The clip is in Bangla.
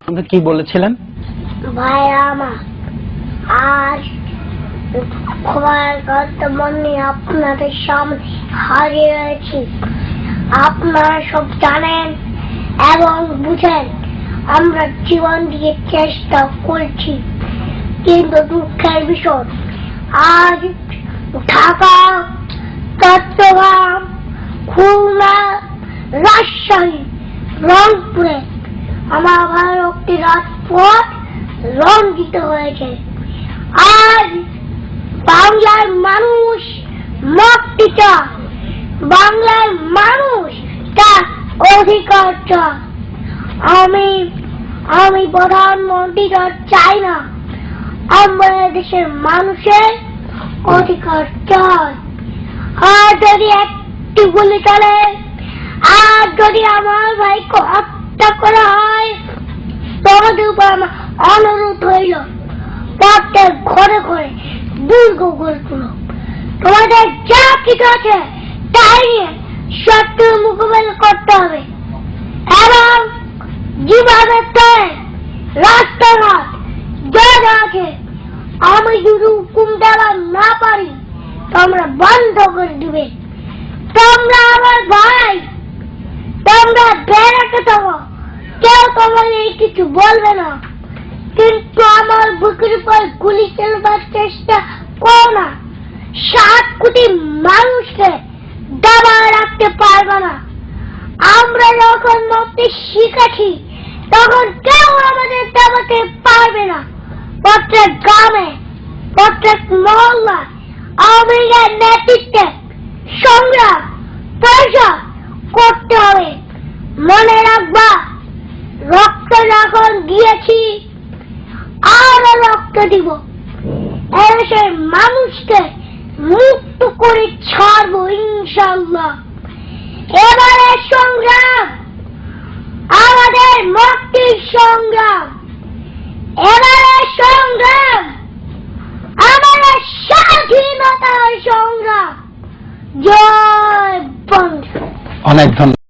আপনি কি বলেছিলেন? ভাইরা আমার, আজ খবরের বর্তমানে আপনাদের সামনে হাজির হয়েছি। আপনারা সব জানেন এবং বুঝেন আমরা জীবন দিয়ে চেষ্টা করছি, কিন্তু দুঃখের বিষয় আজ ঢাকা, চট্টগ্রাম, খুলনা, রাজশাহী, রংপুরে আমার ভারতটি রাজপথ রঞ্জিত হয়েছে। আজ বাংলার মানুষ মুক্তি চায়, বাংলার মানুষ তার অধিকার চায়। আমি প্রধানমন্ত্রীরা চাই না, আমরা দেশের মানুষের অধিকার চাই। আর যদি একটি গুলি চলে, আর যদি আমার ভাইকে হত্যা করা হয়, তোমাদের উপর আমার অনুরোধ হইল প্রত্যেক ঘরে ঘরে দুর্গ গড়ে তুলো। তোমাদের যা কিছু আছে তাই নিয়ে শত্রুর মোকাবেলা করতে হবে, এবং যেভাবে রাস্তাঘাট যা আছে আমি যদি হুকুম দেওয়া না পারি তোমরা বন্ধ করে দিবে। তোমরা আমার ভাই, তোমরা বেড়াতে থাকো, কেউ তোমাদের কিছু বলবে না, কিন্তু আমার বুকের উপর গুলি চালাবার চেষ্টা করো না। 7 কোটি মানুষকে দাবায় রাখতে পারবে না। আমরা যখন মরতে শিখেছি তখন কেউ আমাদের দাবাতে পারবে না। প্রত্যেক গ্রামে, প্রত্যেক মহল্লা আওয়ামী লীগের নেতৃত্বে সংগ্রাম প্রচার করতে হবে। মনে রাখবা, রক্ত যখন দিয়েছি আরো রক্ত দিব। এদেশের মানুষকে মুক্ত করে ছাড়বো ইনশাআল্লাহ। এবারে সংগ্রাম আমাদের মুক্তির সংগ্রাম, এবারে সংগ্রাম আমাদের স্বাধীনতার সংগ্রাম। জয় বঙ্গ। অনেক ধন্যবাদ।